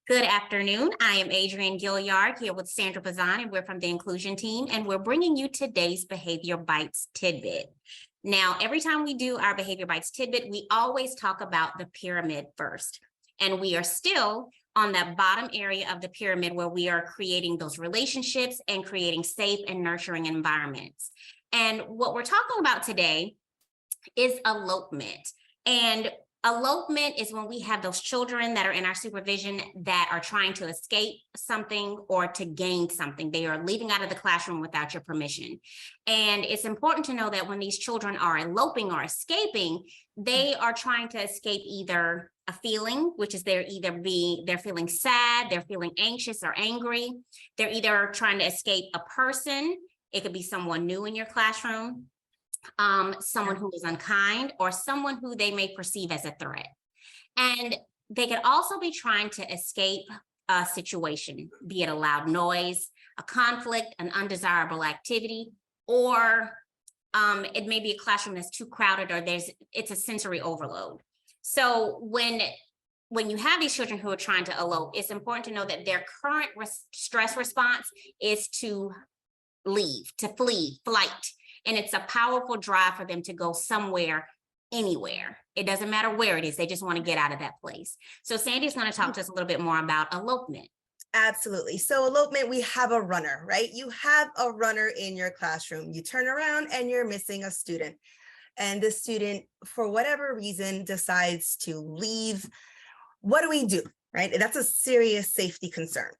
Good afternoon. I am Adrienne Gilliard here with Sandra Bazan, and we're from the Inclusion Team, and we're bringing you today's Behavior Bites tidbit. Now, every time we do our Behavior Bites tidbit, we always talk about the pyramid first, and we are still on that bottom area of the pyramid where we are creating those relationships and creating safe and nurturing environments. And what we're talking about today is elopement. And elopement is when we have those children that are in our supervision that are trying to escape something or to gain something. They are leaving out of the classroom without your permission. And it's important to know that when these children are eloping or escaping, they are trying to escape either a feeling, which is they're feeling sad, they're feeling anxious or angry. They're either trying to escape a person. It could be someone new in your classroom, someone who is unkind, or someone who they may perceive as a threat. And they could also be trying to escape a situation, be it a loud noise, a conflict, an undesirable activity, or it may be a classroom that's too crowded, or it's a sensory overload. So when you have these children who are trying to elope, it's important to know that their current stress response is to leave, to flee, flight. And it's a powerful drive for them to go somewhere, anywhere. It doesn't matter where it is. They just want to get out of that place. So Sandy's going to talk to us a little bit more about elopement. Absolutely. So elopement, we have a runner, right? You have a runner in your classroom. You turn around and you're missing a student. And the student, for whatever reason, decides to leave. What do we do, right? That's a serious safety concern.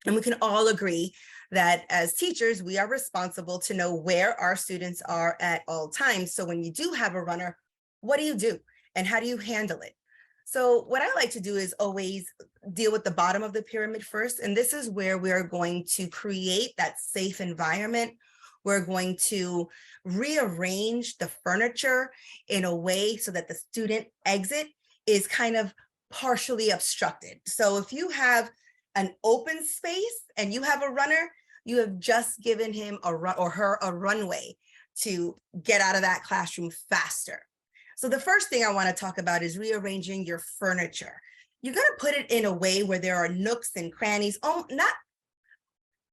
And we can all agree that as teachers, we are responsible to know where our students are at all times. So when you do have a runner, what do you do and how do you handle it? So what I like to do is always deal with the bottom of the pyramid first. And this is where we are going to create that safe environment. We're going to rearrange the furniture in a way so that the student exit is kind of partially obstructed. So if you have an open space and you have a runner, you have just given him or her a runway to get out of that classroom faster. So the first thing I want to talk about is rearranging your furniture. You're going to put it in a way where there are nooks and crannies, not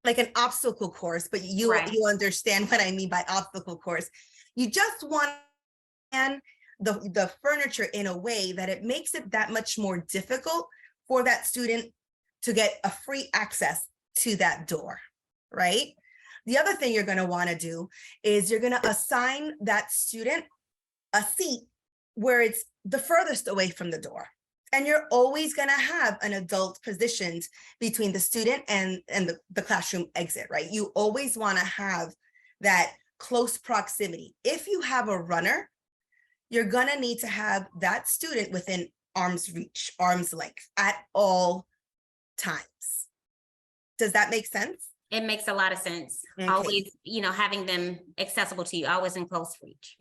like an obstacle course, but you understand what I mean by obstacle course. You just want the furniture in a way that it makes it that much more difficult for that student to get a free access to that door, right? The other thing you're going to want to do is you're going to assign that student a seat where it's the furthest away from the door. And you're always going to have an adult positioned between the student and the classroom exit, right? You always want to have that close proximity. If you have a runner, you're going to need to have that student within arm's reach, arm's length at all times. Does that make sense? It makes a lot of sense. Okay. Always, having them accessible to you, always in close reach.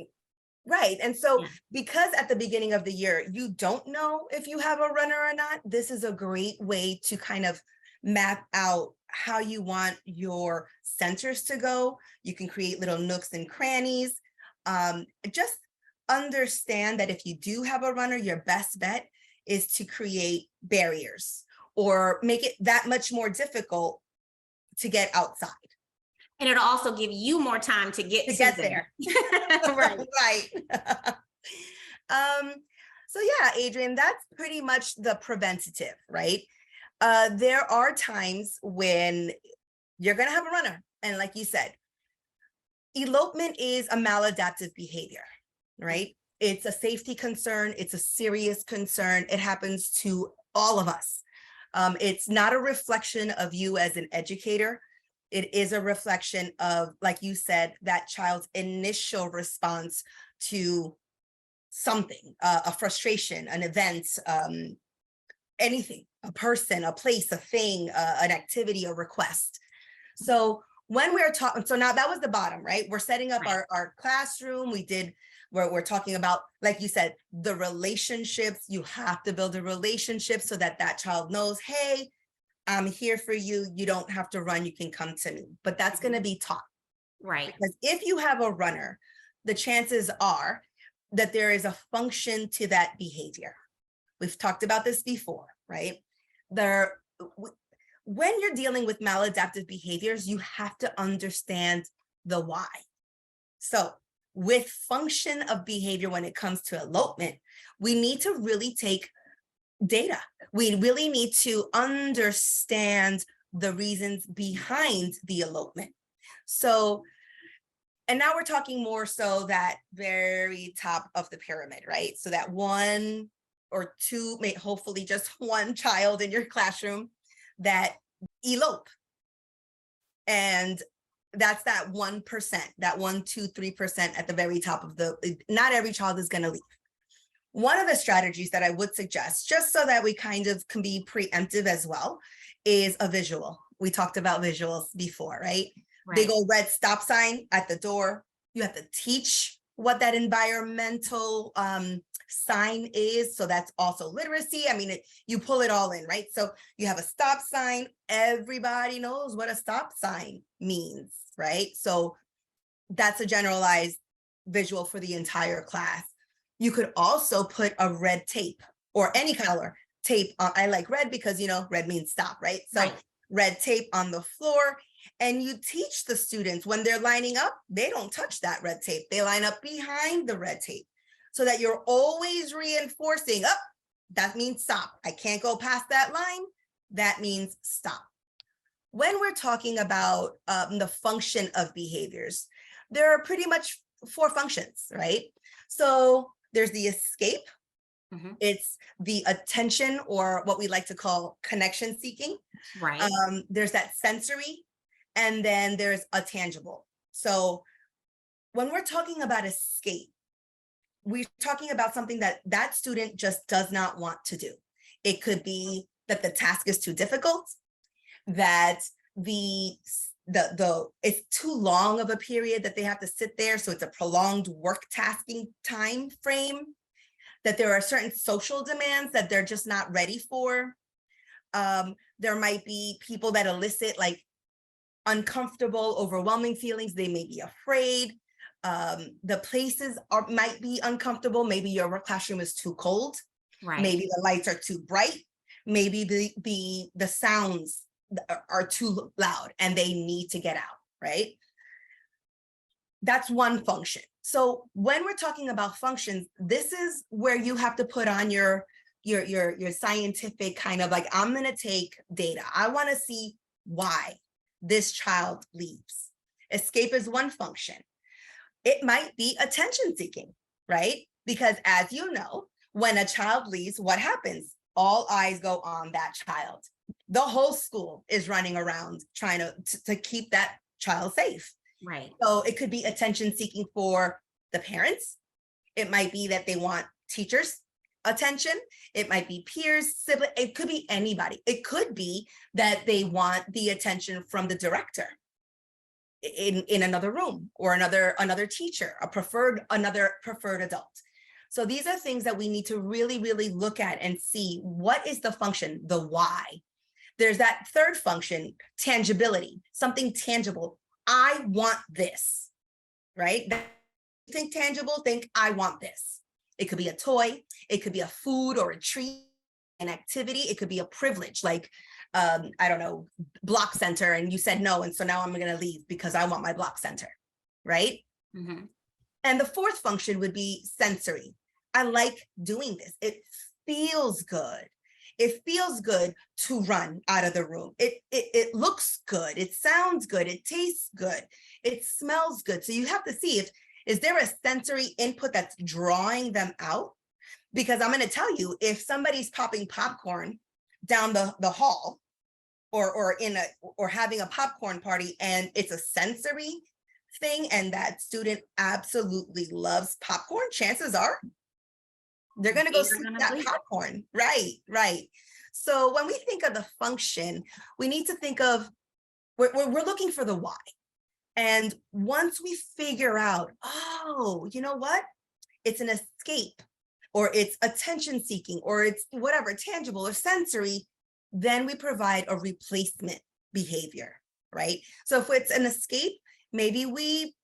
Right. And so because at the beginning of the year, you don't know if you have a runner or not, this is a great way to kind of map out how you want your centers to go. You can create little nooks and crannies. Just understand that if you do have a runner, your best bet is to create barriers or make it that much more difficult to get outside. And it'll also give you more time to get there. Right. Right. So yeah, Adrienne, that's pretty much the preventative, right? There are times when you're going to have a runner. And like you said, elopement is a maladaptive behavior, right? It's a safety concern. It's a serious concern. It happens to all of us. It's not a reflection of you as an educator. It is a reflection of, like you said, that child's initial response to something, a frustration, an event, anything, a person, a place, a thing, an activity, a request. So when we're talking, so now that was the bottom, right? We're setting up our classroom. We're talking about, like you said, the relationships. You have to build a relationship so that that child knows, hey, I'm here for you. You don't have to run. You can come to me. But that's going to be taught. Right. Because if you have a runner, the chances are that there is a function to that behavior. We've talked about this before, right? when you're dealing with maladaptive behaviors, you have to understand the why. So with function of behavior, when it comes to elopement, we need to really take data. We really need to understand the reasons behind the elopement. So, and now we're talking more so that very top of the pyramid, right? So that one or two, hopefully just one child in your classroom that elope. And that's that 1%, that 1, 2, 3% at the very top of not every child is going to leave. One of the strategies that I would suggest, just so that we kind of can be preemptive as well, is a visual. We talked about visuals before, right? Big old red stop sign at the door. You have to teach what that environmental sign is. So that's also literacy. I mean, you pull it all in, right? So you have a stop sign. Everybody knows what a stop sign means, right? So that's a generalized visual for the entire class. You could also put a red tape or any color tape on. I like red because, you know, red means stop, right? So red tape on the floor. And you teach the students when they're lining up, they don't touch that red tape. They line up behind the red tape so that you're always reinforcing, oh, that means stop. I can't go past that line. That means stop. When we're talking about the function of behaviors, there are pretty much 4 functions, right? So there's the escape. It's the attention, or what we like to call connection seeking. Right. There's that sensory. And then there's a tangible. So when we're talking about escape, we're talking about something that that student just does not want to do. It could be that the task is too difficult, that it's too long of a period that they have to sit there. So it's a prolonged work tasking time frame, that there are certain social demands that they're just not ready for. There might be people that elicit like uncomfortable, overwhelming feelings. They may be afraid. The places might be uncomfortable. Maybe your classroom is too cold. Right. Maybe the lights are too bright. Maybe the sounds are too loud and they need to get out, right? That's one function. So when we're talking about functions, this is where you have to put on your scientific kind of like, I'm going to take data. I want to see why this child leaves. Escape is one function. It might be attention seeking, right? Because as you know, when a child leaves, what happens? All eyes go on that child. The whole school is running around trying to keep that child safe. Right. So it could be attention seeking for the parents. It might be that they want teachers' attention. It might be peers, siblings. It could be anybody. It could be that they want the attention from the director in another room, or another teacher, another preferred adult. So these are things that we need to really, really look at and see what is the function, the why. There's that third function, tangibility, something tangible. I want this, right? Think tangible, think I want this. It could be a toy, it could be a food or a treat, an activity, it could be a privilege, like, I don't know, block center, and you said no, and so now I'm gonna leave because I want my block center, right? And the fourth function would be sensory. I like doing this. It feels good. It feels good to run out of the room. It looks good. It sounds good. It tastes good. It smells good. So you have to see is there a sensory input that's drawing them out? Because I'm going to tell you, if somebody's popping popcorn down the hall or having a popcorn party and it's a sensory thing and that student absolutely loves popcorn, chances are they're going to go seek that popcorn. Right. So when we think of the function, we need to think of, we're looking for the why. And once we figure out, oh, you know what? It's an escape, or it's attention seeking, or it's whatever, tangible or sensory, then we provide a replacement behavior, right? So if it's an escape, maybe we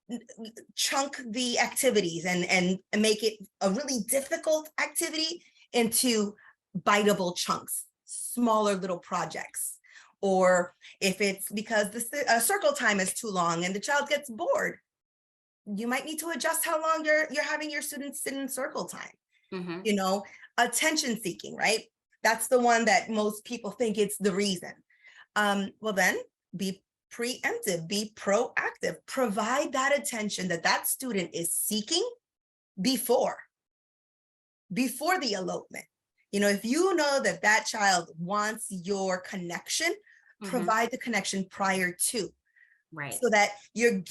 chunk the activities and make it a really difficult activity into biteable chunks. smaller little projects. Or if it's because the circle time is too long and the child gets bored, you might need to adjust how long you're having your students sit in circle time. Mhm. You know, attention seeking, right? That's the one that most people think it's the reason. Well, then be preemptive, be proactive, provide that attention that student is seeking before the elopement. You know, if you know that child wants your connection, Mhm. provide the connection prior to, Right. so that you're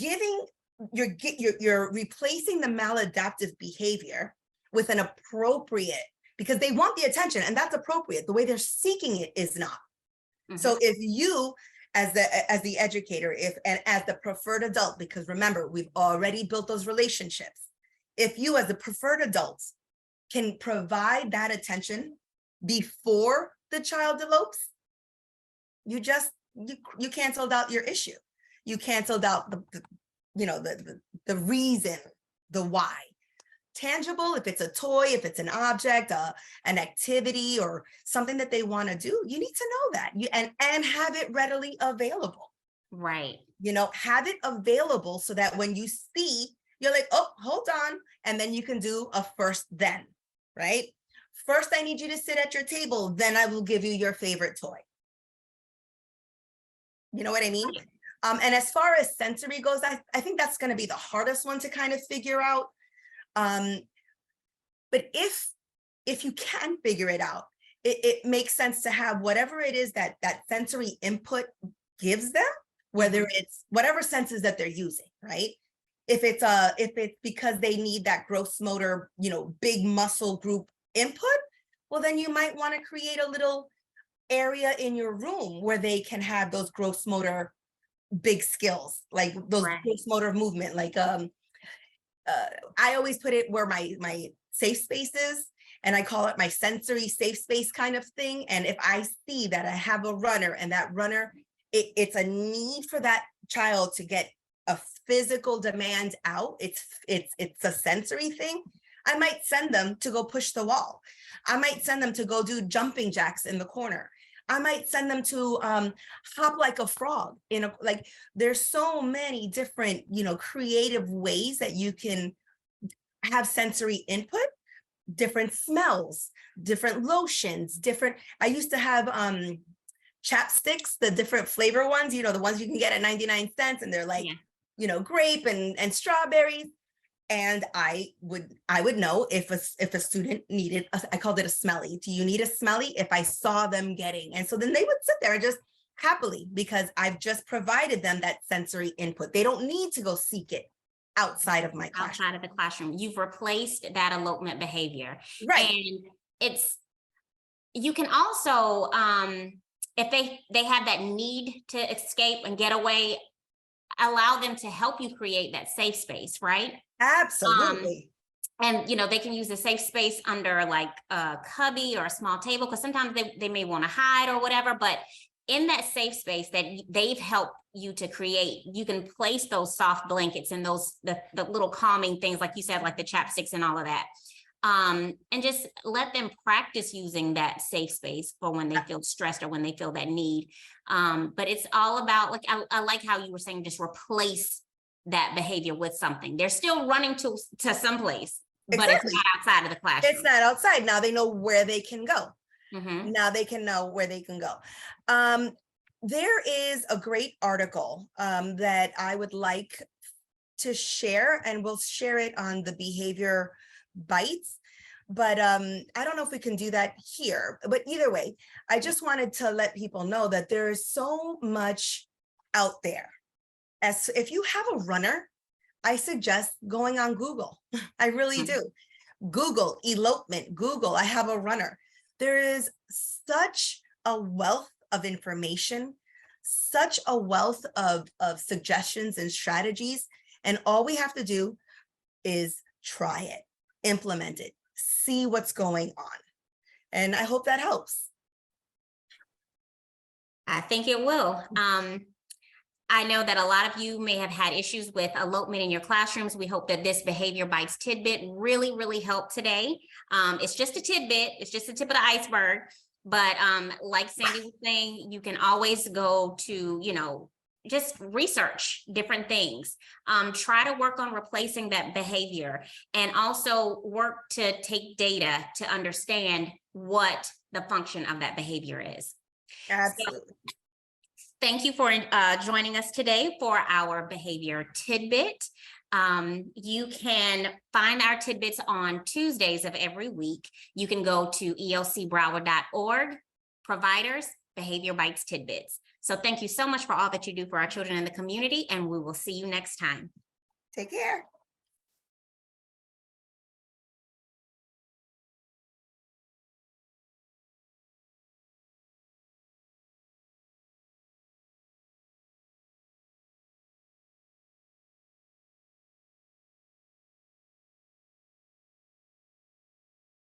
replacing the maladaptive behavior with an appropriate, because they want the attention and that's appropriate. The way they're seeking it is not. So if you, as the educator, and as the preferred adult, because remember, we've already built those relationships. If you, as the preferred adults, can provide that attention before the child elopes, you canceled out your issue. You canceled out the reason, the why. Tangible, if it's a toy, if it's an object, an activity, or something that they want to do, you need to know that and have it readily available. Right. You know, have it available so that when you see, you're like, oh, hold on, and then you can do a first then, right? First, I need you to sit at your table, then I will give you your favorite toy. You know what I mean? And as far as sensory goes, I think that's going to be the hardest one to kind of figure out. But if you can figure it out, it makes sense to have whatever it is that sensory input gives them, whether it's whatever senses that they're using, right? If it's because they need that gross motor, big muscle group input, well, then you might want to create a little area in your room where they can have those gross motor big skills, like those gross motor movement. Like I always put it where my safe space is, and I call it my sensory safe space kind of thing. And if I see that I have a runner, and that runner, it's a need for that child to get a physical demand out, it's a sensory thing, I might send them to go push the wall. I might send them to go do jumping jacks in the corner. I might send them to hop like a frog. Like there's so many different, creative ways that you can have sensory input, different smells, different lotions, I used to have chapsticks, the different flavor ones, the ones you can get at 99 cents, and they're like, grape and strawberries. And I would know if a student needed, I called it a smelly. Do you need a smelly? If I saw them getting, and so then they would sit there and just happily, because I've just provided them that sensory input. They don't need to go seek it outside of my classroom. Outside of the classroom, you've replaced that elopement behavior. Right. And you can also, if they have that need to escape and get away, allow them to help you create that safe space, right? Absolutely. And they can use the safe space under like a cubby or a small table, because sometimes they may want to hide or whatever, but in that safe space that they've helped you to create, you can place those soft blankets and the little calming things, like you said, like the chapsticks and all of that. And just let them practice using that safe space for when they feel stressed or when they feel that need. But it's all about, like, I like how you were saying, just replace that behavior with something. They're still running to someplace, but it's not outside of the classroom. It's not outside. Now they know where they can go. Now they can know where they can go. There is a great article that I would like to share, and we'll share it on the Behavior Bites, but I don't know if we can do that here. But either way, I just wanted to let people know that there is so much out there. As if you have a runner, I suggest going on Google. I really do. Google elopement, Google, I have a runner. There is such a wealth of information, such a wealth of suggestions and strategies. And all we have to do is try it, implement it, see what's going on. And I hope that helps. I think it will. I know that a lot of you may have had issues with elopement in your classrooms. We hope that this Behavior Bites tidbit really, really helped today. It's just a tidbit. It's just the tip of the iceberg. But like Sandy was saying, you can always go to, just research different things. Try to work on replacing that behavior, and also work to take data to understand what the function of that behavior is. Absolutely. So, thank you for joining us today for our behavior tidbit. You can find our tidbits on Tuesdays of every week. You can go to elcbroward.org, providers, behavior bites tidbits. So thank you so much for all that you do for our children in the community, and we will see you next time. Take care.